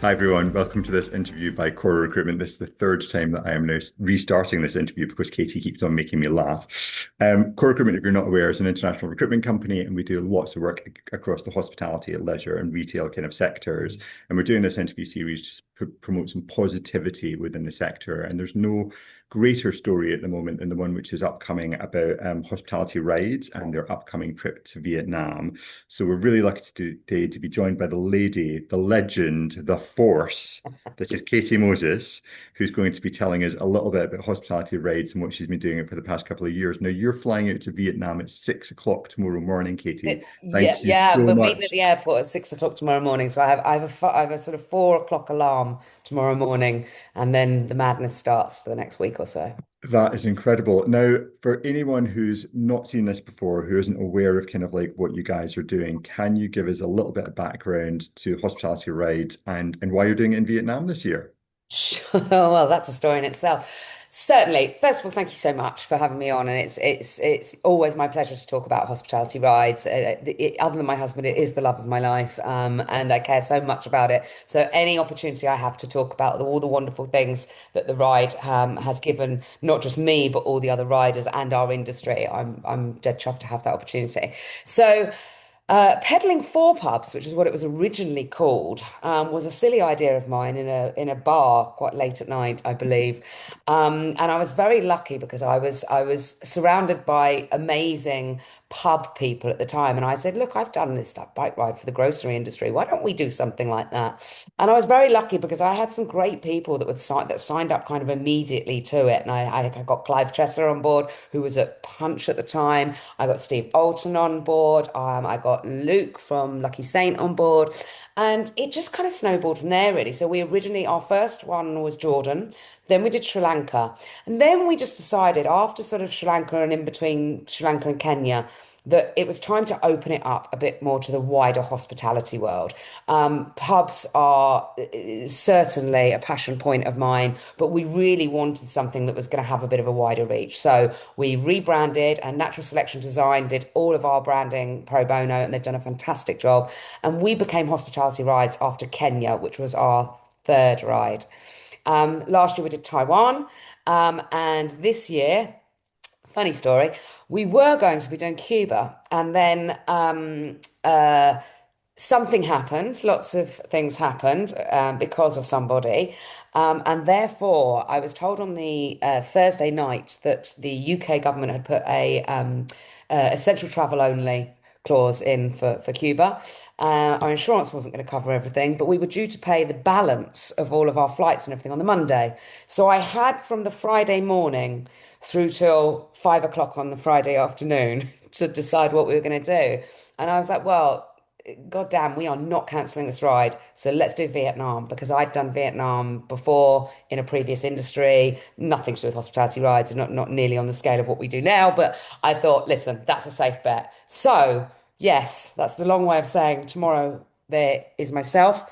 Hi everyone, welcome to this interview by Core Recruitment. This is the third time that I am now restarting this interview because Katy keeps on making me laugh. Core Recruitment, if you're not aware, is an international recruitment company, and we do lots of work across the hospitality, leisure, and retail kind of sectors. And we're doing this interview series to promote some positivity within the sector. And there's no greater story at the moment than the one which is upcoming about hospitality rides and their upcoming trip to Vietnam. So we're really lucky today to be joined by the lady, the legend, the force, that is Katy Moses, who's going to be telling us a little bit about hospitality rides and what she's been doing it for the past couple of years. Now, you're flying out to Vietnam at 6 o'clock tomorrow morning, Katy. Yeah, Thank you yeah, so we're meeting at much. the airport at 6 o'clock tomorrow morning. So I have a sort of 4 o'clock alarm tomorrow morning, and then the madness starts for the next week or so. That is incredible. Now, for anyone who's not seen this before, who isn't aware of kind of like what you guys are doing, can you give us a little bit of background to hospitality rides and why you're doing it in Vietnam this year? Sure. Well, that's a story in itself. Certainly. First of all, thank you so much for having me on, and it's always my pleasure to talk about hospitality rides. Other than my husband, it is the love of my life, and I care so much about it. So any opportunity I have to talk about all the wonderful things that the ride has given, not just me, but all the other riders and our industry, I'm dead chuffed to have that opportunity. So. Peddling for pubs, which is what it was originally called, was a silly idea of mine in a bar quite late at night, I believe. And I was very lucky because I was surrounded by amazing pub people at the time, and I said, "Look, I've done this bike ride for the grocery industry. Why don't we do something like that?" And I was very lucky because I had some great people that signed up kind of immediately to it, and I got Clive Chesser on board, who was at Punch at the time. I got Steve Alton on board. I got Luke from Lucky Saint on board. And it just kind of snowballed from there, really. So our first one was Jordan. Then we did Sri Lanka. And then we just decided after sort of Sri Lanka and in between Sri Lanka and Kenya, that it was time to open it up a bit more to the wider hospitality world. Pubs are certainly a passion point of mine, but we really wanted something that was going to have a bit of a wider reach. So we rebranded, and Natural Selection Design did all of our branding pro bono, and they've done a fantastic job. And we became Hospitality Rides after Kenya, which was our third ride. Last year we did Taiwan, and this year, funny story, we were going to be doing Cuba, and then something happened. Lots of things happened because of somebody. And therefore, I was told on the Thursday night that the UK government had put a essential travel only clause in for Cuba. Our insurance wasn't going to cover everything, but we were due to pay the balance of all of our flights and everything on the Monday. So I had from the Friday morning through till 5 o'clock on the Friday afternoon to decide what we were going to do. And I was like, well, God damn, we are not cancelling this ride. So let's do Vietnam because I'd done Vietnam before in a previous industry, nothing to do with hospitality rides, not nearly on the scale of what we do now. But I thought, listen, that's a safe bet. So, yes, that's the long way of saying tomorrow there is myself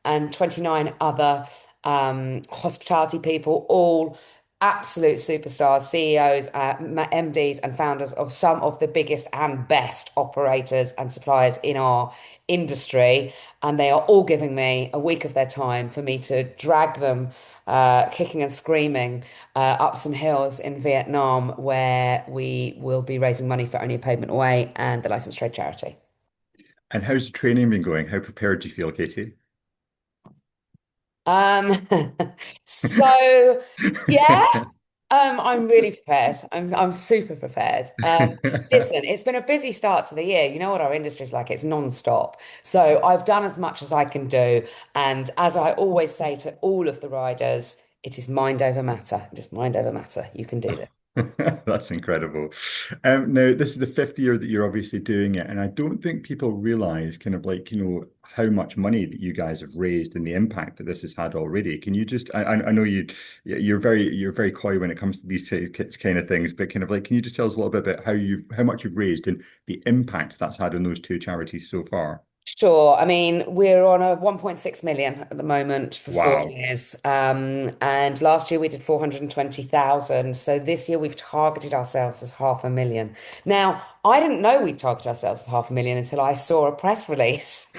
and 29 other hospitality people, all absolute superstars, CEOs, MDs, and founders of some of the biggest and best operators and suppliers in our industry. And they are all giving me a week of their time for me to drag them, kicking and screaming, up some hills in Vietnam, where we will be raising money for Only a Pavement Away and the Licensed Trade Charity. And how's the training been going? How prepared do you feel, Katy? Um, so yeah, I'm really prepared. I'm super prepared. Listen, it's been a busy start to the year. You know what our industry's like, it's non-stop. So I've done as much as I can do. And as I always say to all of the riders, it is mind over matter. Just mind over matter. You can do this. That's incredible. Now, this is the fifth year that you're obviously doing it, and I don't think people realize kind of like, how much money that you guys have raised and the impact that this has had already. Can you just, I know you're very coy when it comes to these kind of things, but kind of like, can you just tell us a little bit about how much you've raised and the impact that's had on those two charities so far? Sure. I mean, we're on a 1.6 million at the moment for four Wow. years. And last year we did 420,000. So this year we've targeted ourselves as 500,000. Now, I didn't know we'd target ourselves as 500,000 until I saw a press release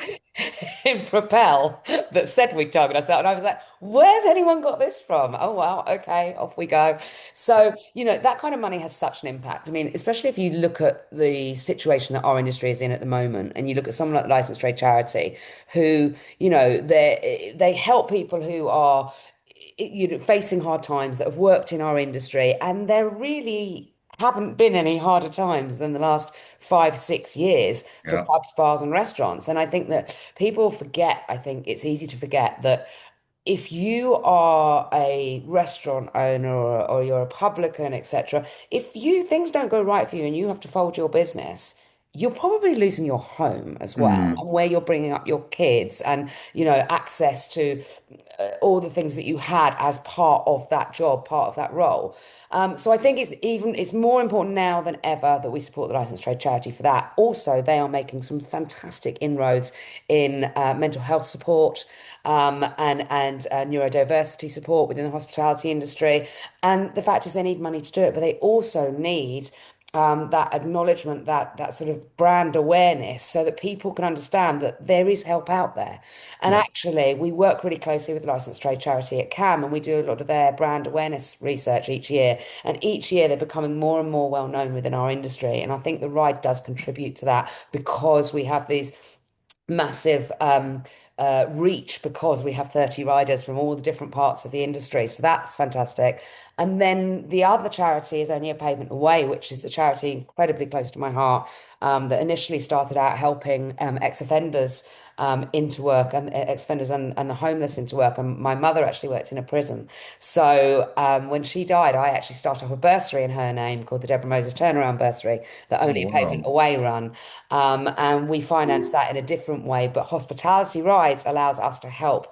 in Propel that said we'd target ourselves. And I was like, where's anyone got this from? Oh, wow. Okay, off we go. So, that kind of money has such an impact. I mean, especially if you look at the situation that our industry is in at the moment, and you look at someone like Licensed Trade Charity, who, they help people who are facing hard times that have worked in our industry, and there really haven't been any harder times than the last 5, 6 years for Yeah. pubs, bars, and restaurants. And I think that people forget, I think it's easy to forget that if you are a restaurant owner or you're a publican, etc., if you things don't go right for you and you have to fold your business, you're probably losing your home as well, Mm. and where you're bringing up your kids, and access to all the things that you had as part of that job, part of that role. So I think it's more important now than ever that we support the Licensed Trade Charity for that. Also, they are making some fantastic inroads in mental health support, and neurodiversity support within the hospitality industry. And the fact is, they need money to do it, but they also need that acknowledgement, that sort of brand awareness, so that people can understand that there is help out there. And Yeah. actually, we work really closely with the Licensed Trade Charity at CAM, and we do a lot of their brand awareness research each year. And each year, they're becoming more and more well known within our industry. And I think the ride does contribute to that, because we have these massive reach, because we have 30 riders from all the different parts of the industry. So that's fantastic. And then the other charity is Only a Pavement Away, which is a charity incredibly close to my heart, that initially started out helping ex-offenders into work, and ex-offenders and the homeless into work. And my mother actually worked in a prison. So when she died, I actually started up a bursary in her name called the Deborah Moses Turnaround Bursary that Oh, Only a Pavement wow. Away run. And we finance that in a different way. But Hospitality Rides allows us to help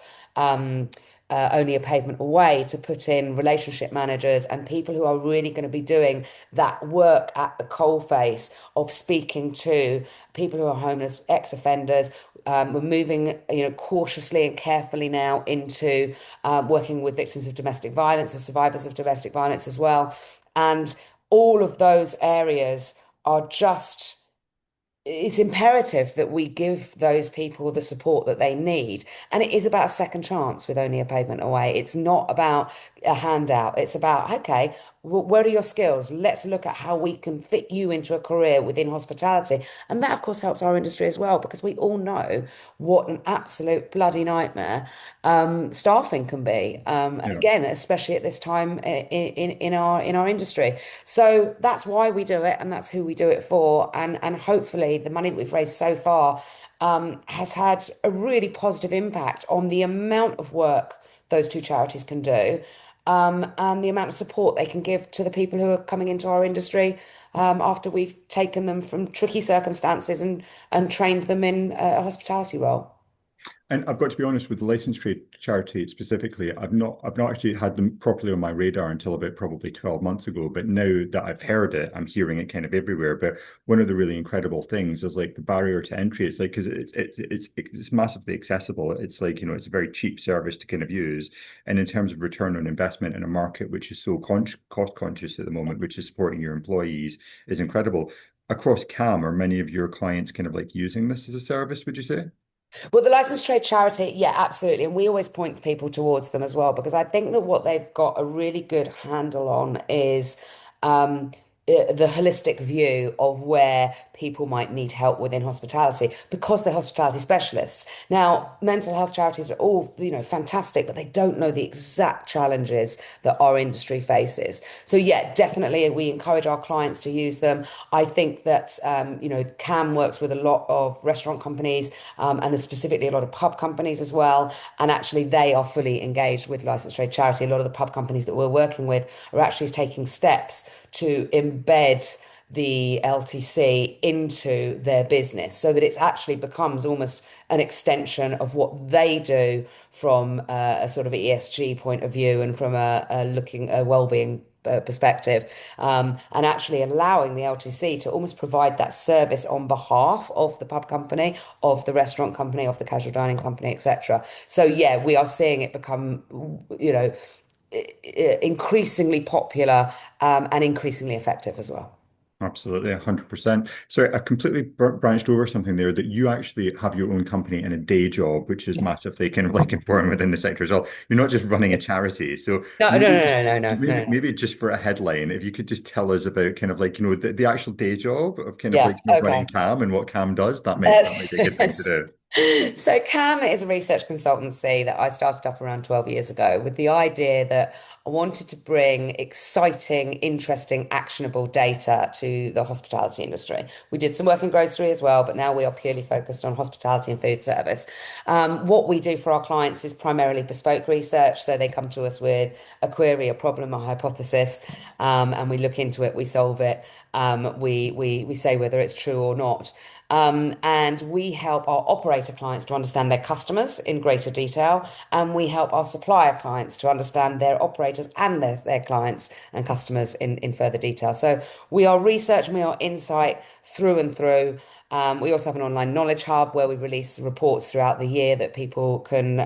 Only a Pavement Away to put in relationship managers and people who are really going to be doing that work at the coalface of speaking to people who are homeless, ex-offenders. We're moving, cautiously and carefully now into working with victims of domestic violence or survivors of domestic violence as well. And all of those areas are just it's imperative that we give those people the support that they need. And it is about a second chance with Only a Pavement Away. It's not about a handout. It's about, okay, where are your skills? Let's look at how we can fit you into a career within hospitality. And that, of course, helps our industry as well, because we all know what an absolute bloody nightmare staffing can be. And Yeah. again, especially at this time in our industry. So that's why we do it, and that's who we do it for. And hopefully, the money that we've raised so far has had a really positive impact on the amount of work those two charities can do, and the amount of support they can give to the people who are coming into our industry after we've taken them from tricky circumstances and trained them in a hospitality role. And I've got to be honest with the licensed trade charity specifically, I've not actually had them properly on my radar until about probably 12 months ago. But now that I've heard it, I'm hearing it kind of everywhere. But one of the really incredible things is like the barrier to entry. It's like because it's massively accessible. It's like, it's a very cheap service to kind of use. And in terms of return on investment in a market which is so cost conscious at the moment, which is supporting your employees, is incredible. Across CAM, are many of your clients kind of like using this as a service, would you say? Well, the licensed trade charity, yeah, absolutely. And we always point people towards them as well, because I think that what they've got a really good handle on is um, the holistic view of where people might need help within hospitality, because they're hospitality specialists. Now, mental health charities are all, fantastic, but they don't know the exact challenges that our industry faces. So, yeah, definitely we encourage our clients to use them. I think that, CAM works with a lot of restaurant companies, and specifically a lot of pub companies as well. And actually, they are fully engaged with licensed trade charity. A lot of the pub companies that we're working with are actually taking steps to embed the LTC into their business, so that it actually becomes almost an extension of what they do from a sort of ESG point of view, and from a well-being perspective, and actually allowing the LTC to almost provide that service on behalf of the pub company, of the restaurant company, of the casual dining company, etc. So yeah, we are seeing it become, increasingly popular, and increasingly effective as well. Absolutely, 100%. So I completely branched over something there that you actually have your own company and a day job, which is Yes. massively kind of like important within the sector as well. You're not just running a charity. So No, no, maybe no, just no, no, no, no, maybe no. maybe just for a headline, if you could just tell us about kind of like, the actual day job of kind of like, Yeah, running okay. CAM and what CAM does, Uh, that might be a good thing to do. so CAM is a research consultancy that I started up around 12 years ago with the idea that I wanted to bring exciting, interesting, actionable data to the hospitality industry. We did some work in grocery as well, but now we are purely focused on hospitality and food service. What we do for our clients is primarily bespoke research. So they come to us with a query, a problem, a hypothesis, and we look into it, we solve it, we say whether it's true or not. And we help our operator clients to understand their customers in greater detail, and we help our supplier clients to understand their operators and their clients and customers in further detail. So we are research and we are insight through and through. We also have an online knowledge hub where we release reports throughout the year that people can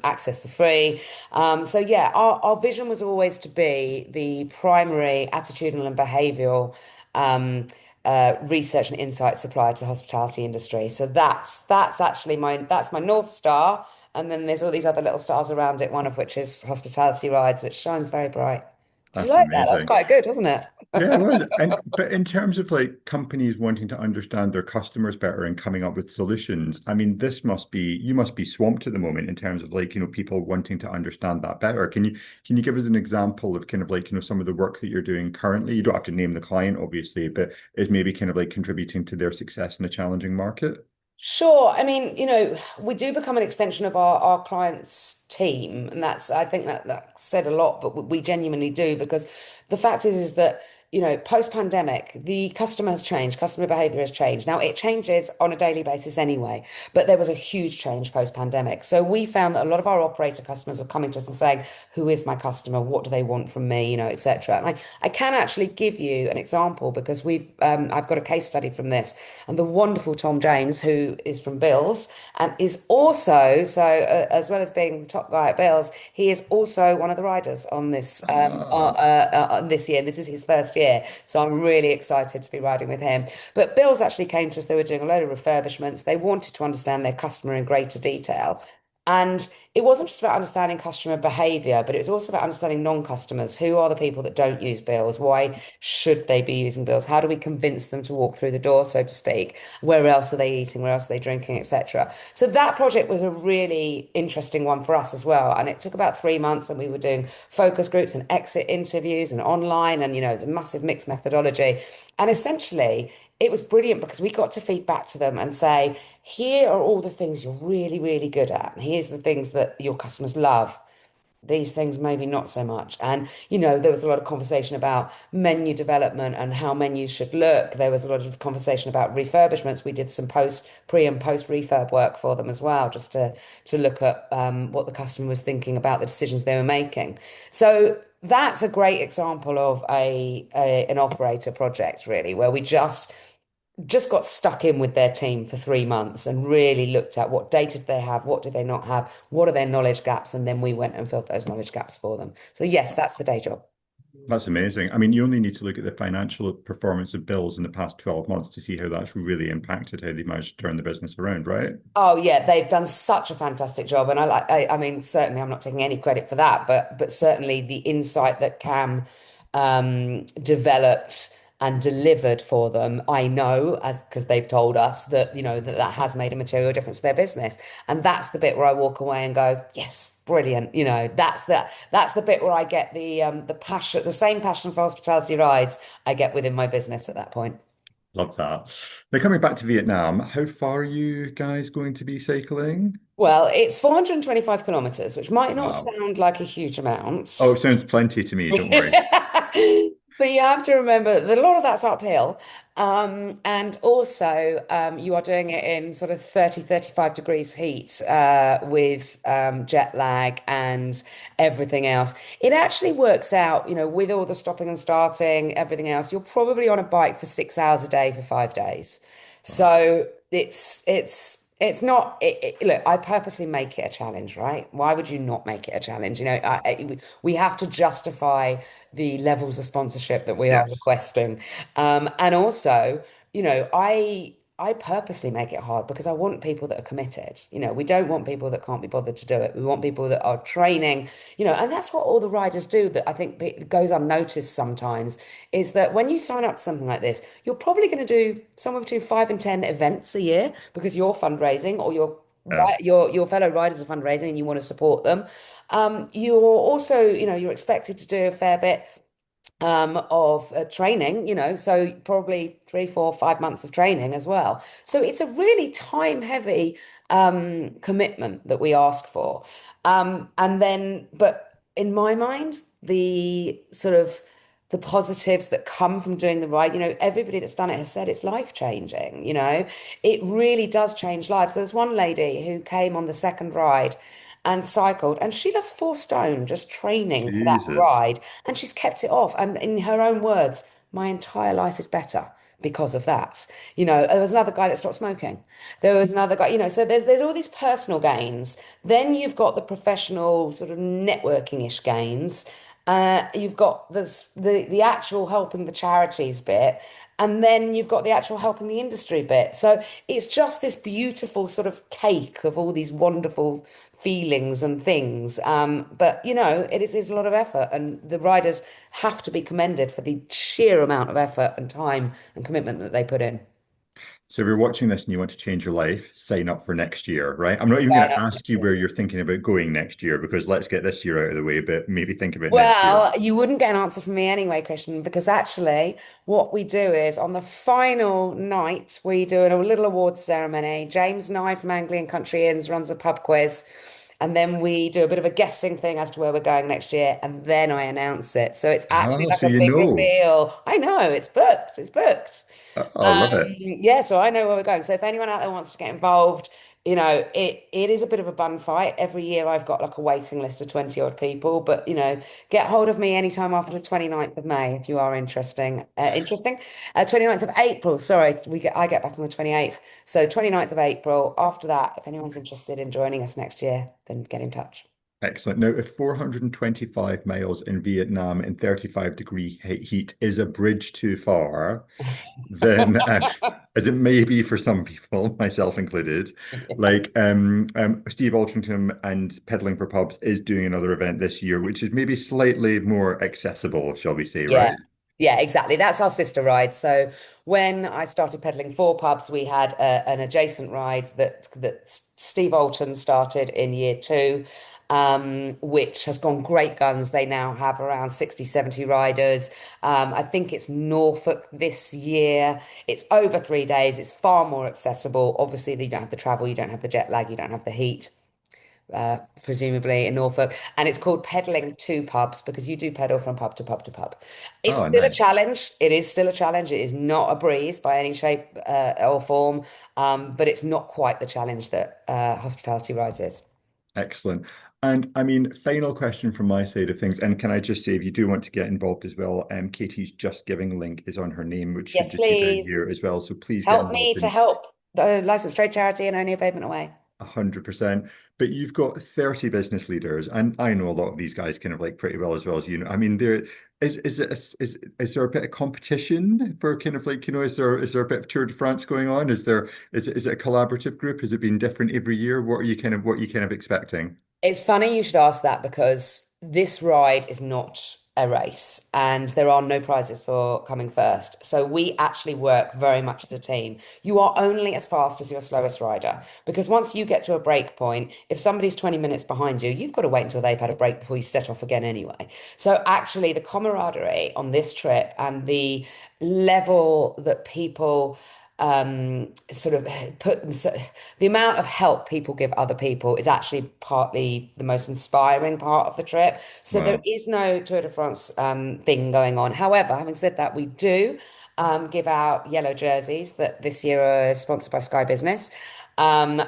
access for free. So yeah, our vision was always to be the primary attitudinal and behavioural research and insight supplier to the hospitality industry. So that's actually that's my North Star. And then there's all these other little stars around it, one of which is hospitality rides, which shines very bright. Did you That's like that? That was amazing. quite good, wasn't it? Yeah, it was. And but in terms of like companies wanting to understand their customers better and coming up with solutions, I mean, you must be swamped at the moment in terms of like, people wanting to understand that better. Can you give us an example of kind of like, some of the work that you're doing currently? You don't have to name the client, obviously, but is maybe kind of like contributing to their success in a challenging market? Sure. I mean, we do become an extension of our clients' team, and I think that said a lot, but we genuinely do because the fact is that, post-pandemic, the customer has changed, customer behavior has changed. Now, it changes on a daily basis anyway, but there was a huge change post-pandemic. So we found that a lot of our operator customers were coming to us and saying, who is my customer? What do they want from me? etc. And I can actually give you an example because I've got a case study from this, and the wonderful Tom James, who is from Bills and is also, as well as being the top guy at Bills, he is also one of the riders on Ah, this year. This is his first year, so I'm really excited to be riding with him. But Bills actually came to us. They were doing a load of refurbishments. They wanted to understand their customer in greater detail. And it wasn't just about understanding customer behavior, but it was also about understanding non-customers. Who are the people that don't use bills? Why should they be using bills? How do we convince them to walk through the door, so to speak? Where else are they eating? Where else are they drinking, etc. So that project was a really interesting one for us as well. And it took about 3 months, and we were doing focus groups and exit interviews and online, and it's a massive mixed methodology. And essentially, it was brilliant because we got to feed back to them and say, here are all the things you're really, really good at. And here's the things that your customers love. These things maybe not so much. And, there was a lot of conversation about menu development and how menus should look. There was a lot of conversation about refurbishments. We did some pre and post refurb work for them as well, just to look at what the customer was thinking about the decisions they were making. So that's a great example of an operator project, really, where we just got stuck in with their team for 3 months and really looked at what data did they have, what did they not have, what are their knowledge gaps, and then we went and filled those knowledge gaps for them. So yes, that's the day job. that's amazing. I mean, you only need to look at the financial performance of Bills in the past 12 months to see how that's really impacted how they managed to turn the business around, right? Oh yeah, they've done such a fantastic job, and I mean, certainly I'm not taking any credit for that, but certainly the insight that Cam developed and delivered for them, I know as because they've told us that that has made a material difference to their business, and that's the bit where I walk away and go, yes, brilliant. That's the bit where I get the passion, the same passion for hospitality rides I get within my business at that point. Love that. Now, coming back to Vietnam, how far are you guys going to be cycling? Well, it's 425 kilometers, which might not Wow. sound like a huge Oh, amount. it sounds plenty to me. Don't worry. But you have to remember that a lot of that's uphill. And also, you are doing it in sort of 30, 35 degrees heat with jet lag and everything else. It actually works out, with all the stopping and starting, everything else, you're probably on a bike for 6 hours a day for 5 days. Wow. So it's It's not, look, I purposely make it a challenge, right? Why would you not make it a challenge? We have to justify the levels of sponsorship that we are Yes. requesting. And also, I purposely make it hard because I want people that are committed. We don't want people that can't be bothered to do it. We want people that are training, and that's what all the riders do that I think goes unnoticed sometimes is that when you sign up to something like this, you're probably going to do somewhere between 5 and 10 events a year because you're fundraising or Yeah. your fellow riders are fundraising and you want to support them. You're also, you're expected to do a fair bit of training, so probably 3, 4, 5 months of training as well. So it's a really time-heavy commitment that we ask for. But in my mind, the sort of the positives that come from doing the ride, everybody that's done it has said it's life-changing, it really does change lives. There was one lady who came on the second ride and cycled, and she lost 4 stone just training for that Jesus. ride, and she's kept it off. And in her own words, my entire life is better because of that. There was another guy that stopped smoking. There was another guy, so there's all these personal gains. Then you've got the professional sort of networking-ish gains. You've got the actual helping the charities bit, and then you've got the actual helping the industry bit. So it's just this beautiful sort of cake of all these wonderful feelings and things. But it is a lot of effort, and the riders have to be commended for the sheer amount of effort and time and commitment that they put in. So if you're watching this and you want to change your life, sign up for next year, right? I'm not even going Sign to up. ask you where you're thinking about going next year because let's get this year out of the way, but maybe think about next year. Well, you wouldn't get an answer from me anyway, Christian, because actually, what we do is on the final night, we do a little awards ceremony. James and I from Anglian Country Inns runs a pub quiz, and then we do a bit of a guessing thing as to where we're going next year, and then I announce it. So it's actually Oh, like so a you big know. reveal. I know, it's booked. It's booked. Oh, I love it. Yeah, so I know where we're going. So if anyone out there wants to get involved, it is a bit of a bun fight. Every year I've got like a waiting list of 20 odd people, but get hold of me anytime after the 29th of May if you are interesting. 29th of April, sorry, I get back on the 28th. So 29th of April. After that, if anyone's interested in joining us next year, then get in touch. Excellent. Now, if 425 miles in Vietnam in 35-degree heat is a bridge too far, then as it may be for some people, myself included, like Steve Altrincham and Pedaling for Pubs is doing another event this year, which is maybe slightly more accessible, shall we say, Yeah. right? Yeah, exactly. That's our sister ride. So when I started pedaling for pubs, we had an adjacent ride that Steve Alton started in year 2, which has gone great guns. They now have around 60, 70 riders. I think it's Norfolk this year. It's over 3 days. It's far more accessible. Obviously, you don't have the travel, you don't have the jet lag, you don't have the heat presumably in Norfolk, and it's called pedaling to pubs because you do pedal from pub to pub to pub. It's Oh, still a nice. challenge. It is still a challenge. It is not a breeze by any shape or form, but it's not quite the challenge that hospitality rides is. Excellent. And I mean, final question from my side of things. And can I just say, if you do want to get involved as well, Katie's Just Giving link is on her name, which should Yes, just be down please here as well. So please get help me involved to in help the licensed trade charity and only a pavement away. 100%. But you've got 30 business leaders, and I know a lot of these guys kind of like pretty well as you know. I mean, there is there a bit of competition for kind of like, is there a bit of Tour de France going on? Is it a collaborative group? Has it been different every year? What are you kind of expecting? It's funny you should ask that because this ride is not a race and there are no prizes for coming first. So we actually work very much as a team. You are only as fast as your slowest rider because once you get to a break point, if somebody's 20 minutes behind you, you've got to wait until they've had a break before you set off again anyway. So actually, the camaraderie on this trip and the level that people sort of the amount of help people give other people is actually partly the most inspiring part of the trip. So there Wow. is no Tour de France thing going on. However, having said that, we do give out yellow jerseys that this year are sponsored by Sky Business. And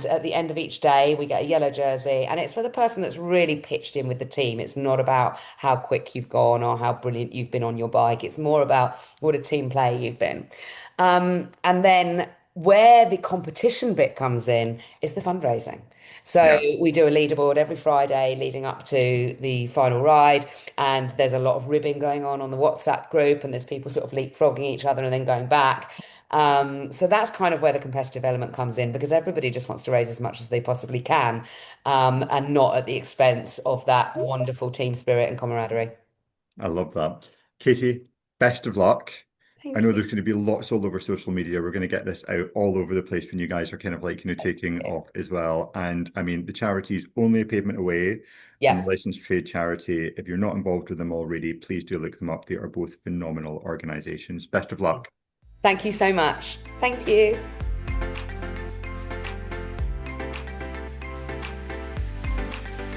at the end of each day, we get a yellow jersey, and it's for the person that's really pitched in with the team. It's not about how quick you've gone or how brilliant you've been on your bike. It's more about what a team player you've been. And then Where the competition bit comes in is the fundraising. So Yeah. we do a leaderboard every Friday leading up to the final ride, and there's a lot of ribbing going on the WhatsApp group, and there's people sort of leapfrogging each other and then going back. So that's kind of where the competitive element comes in because everybody just wants to raise as much as they possibly can, and not at the expense of that wonderful team spirit and camaraderie. I love that. Katy, best of luck. I Thank know you. there's going to be lots all over social media. We're going to get this out all over the place when you guys are kind of like, taking off as well. And I mean, the charity is only A Pavement Away and the Yeah. Licensed Trade Charity. If you're not involved with them already, please do look them up. They are both phenomenal organizations. Best of luck. Thank you so much. Thank you.